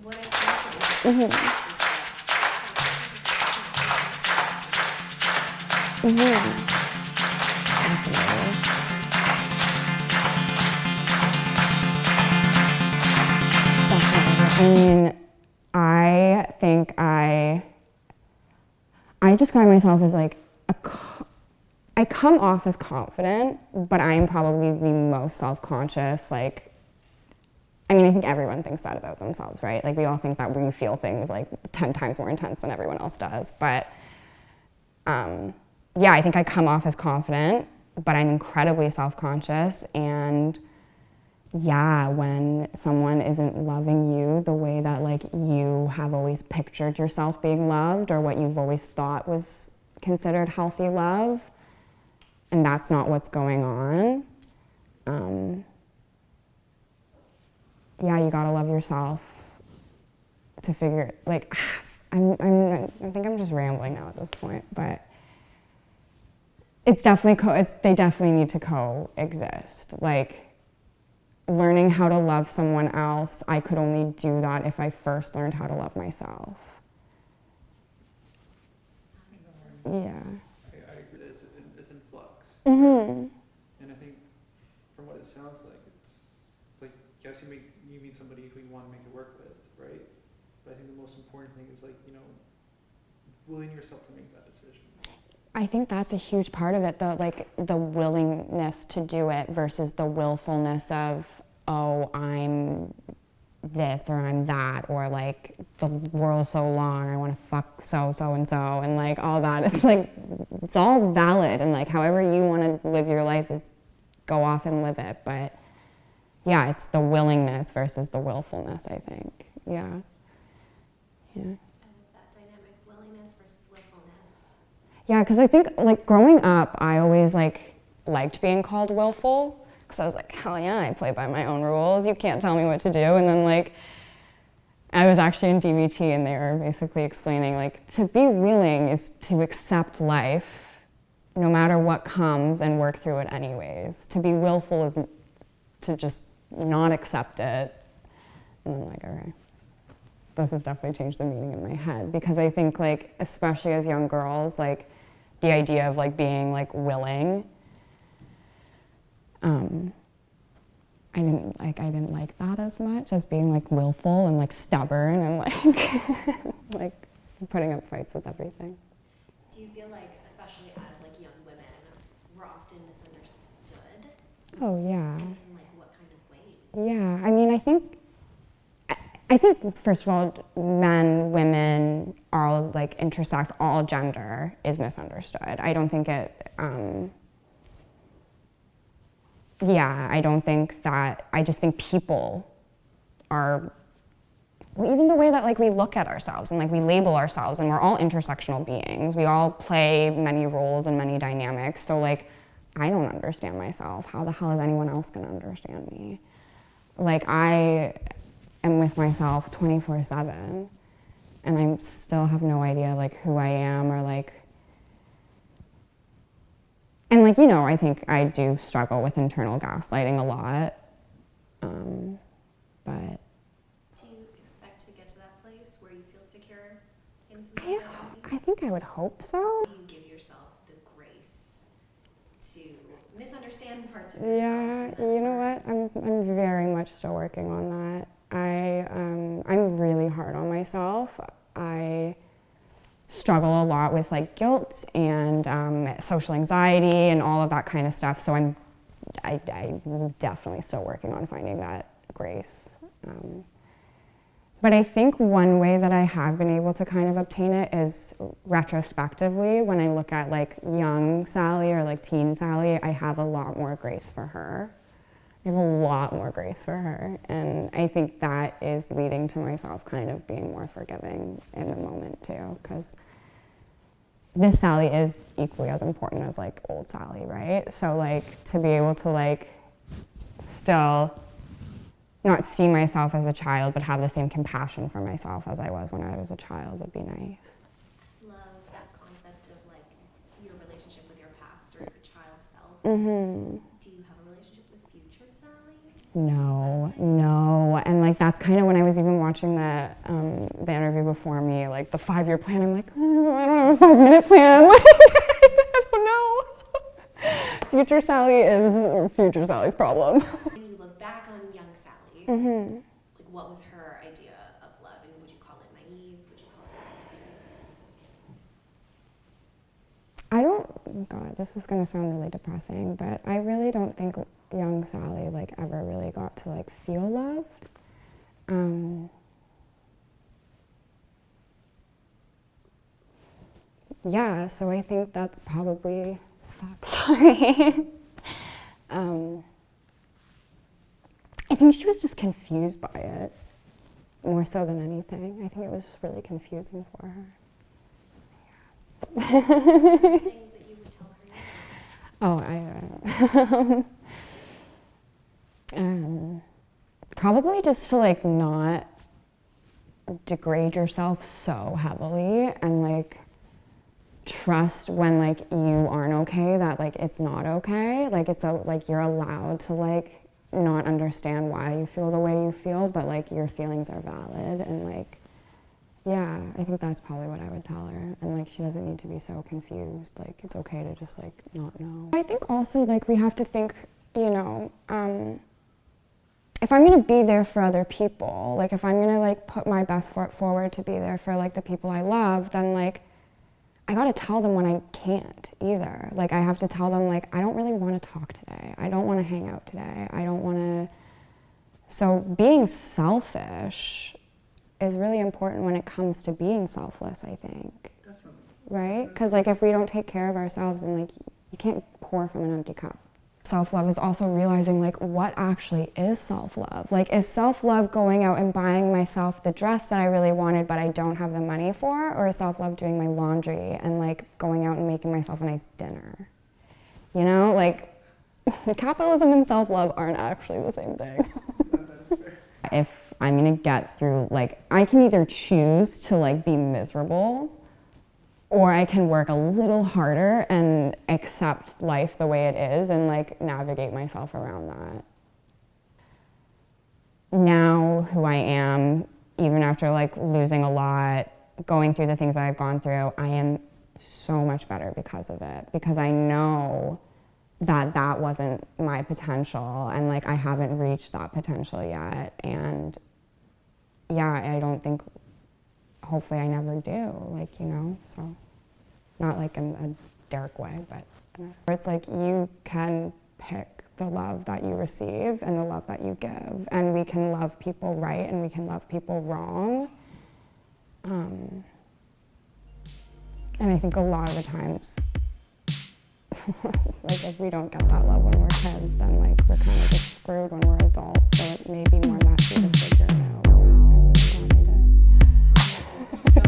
what I think Mm-hmm. Mm-hmm. Definitely. I mean, I think I describe myself as like I come off as confident, but I am probably the most self-conscious. Like, I mean, I think everyone thinks that about themselves, right? Like, we all think that we feel things like 10 times more intense than everyone else does. But yeah, I think I come off as confident, but I'm incredibly self-conscious. And yeah, when someone isn't loving you the way that like you have always pictured yourself being loved, or what you've always thought was considered healthy love, and that's not what's going on, yeah, you gotta love yourself to figure, like, I think I'm just rambling now at this point, but it's definitely, they definitely need to coexist. Like, learning how to love someone else, I could only do that if I first learned how to love myself. Yeah. I agree that it's in flux. Mm-hmm. And I think from what it sounds like, it's like, yes, you meet somebody who you want to make it work with, right? But I think the most important thing is like, willing yourself to make that decision. I think that's a huge part of it, the willingness to do it versus the willfulness of, oh, I'm this or I'm that, or like the world's so long, I want to fuck so and so, and like all that. It's like, it's all valid, and like however you want to live your life is go off and live it. But yeah, it's the willingness versus the willfulness, I think. Yeah. Yeah. Yeah, because I think, like, growing up, I always, like, liked being called willful, because I was like, hell yeah, I play by my own rules, you can't tell me what to do. And then, like, I was actually in DBT, and they were basically explaining, like, to be willing is to accept life, no matter what comes, and work through it anyways. To be willful is to just not accept it. And I'm like, all right. This has definitely changed the meaning in my head, because I think, like, especially as young girls, like, the idea of like being like willing, I didn't like that as much as being like willful and like stubborn and like like putting up fights with everything. Do you feel like, especially as like young women, we're often misunderstood? Oh yeah. And in like what kind of ways? Yeah, I mean, I think, first of all, men, women, all like intersex, all gender is misunderstood. I don't think it, I don't think that, I just think people are, well, even the way that like we look at ourselves and like we label ourselves, and we're all intersectional beings. We all play many roles and many dynamics. So like, I don't understand myself. How the hell is anyone else gonna understand me? Like I am with myself 24/7, and I still have no idea like who I am, or like, and like, I think I do struggle with internal gaslighting a lot, but do you expect to get to that place where you feel secure in some identity? I think I would hope so. You give yourself the grace to misunderstand parts of yourself. Yeah, you know what? I'm very much still working on that. I'm really hard on myself. I struggle a lot with like guilt and social anxiety and all of that kind of stuff. So I'm definitely still working on finding that grace. But I think one way that I have been able to kind of obtain it is retrospectively. When I look at like young Sally or like teen Sally, I have a lot more grace for her. I have a lot more grace for her. And I think that is leading to myself kind of being more forgiving in the moment too. Because this Sally is equally as important as like old Sally, right? So like to be able to like still not see myself as a child, but have the same compassion for myself as I was when I was a child would be nice. Love that concept of like your relationship with your past or your child self. Mm-hmm. Do you have a relationship with future Sally? No. And like, that's kind of when I was even watching the interview before me, like the 5-year plan, I'm like, oh, I don't have a 5-minute plan. Like, I don't know. Future Sally is Future Sally's problem. When you look back on young Sally, Mm-hmm. like what was her idea of love, and would you call it naive? Would you call it idealistic? God, this is going to sound really depressing, but I really don't think young Sally like ever really got to like feel loved. Yeah, so I think that's probably, sorry. I think she was just confused by it, more so than anything. I think it was just really confusing for her. Things that you would tell her now? Probably just to like not degrade yourself so heavily and like trust when like you aren't okay that like it's not okay. Like it's like you're allowed to like not understand why you feel the way you feel, but like your feelings are valid. And like, yeah, I think that's probably what I would tell her. And like, she doesn't need to be so confused. Like, it's okay to just like not know. I think also like we have to think, you know, if I'm gonna be there for other people, like if I'm gonna like put my best foot forward to be there for like the people I love, then like I gotta tell them when I can't either. Like I have to tell them like, I don't really wanna talk today. I don't wanna hang out today. I don't wanna, so being selfish is really important when it comes to being selfless, I think. Definitely. Right? Because like if we don't take care of ourselves, and like you can't pour from an empty cup. Self-love is also realizing like what actually is self-love. Like is self-love going out and buying myself the dress that I really wanted but I don't have the money for, or is self-love doing my laundry and like going out and making myself a nice dinner? You know, like capitalism and self-love aren't actually the same thing. If I'm gonna get through, like I can either choose to like be miserable, or I can work a little harder and accept life the way it is and like navigate myself around that. Now who I am, even after like losing a lot, going through the things that I've gone through, I am so much better because of it. Because I know that that wasn't my potential and like I haven't reached that potential yet. And yeah, I don't think, hopefully I never do, like, you know, so not like in a dark way, but it's like you can pick the love that you receive and the love that you give, and we can love people right and we can love people wrong. And I think a lot of the times, like if we don't get that love when we're kids, then like we're kind of just screwed when we're adults, so it may be more messy to figure it out. I really wanted it. So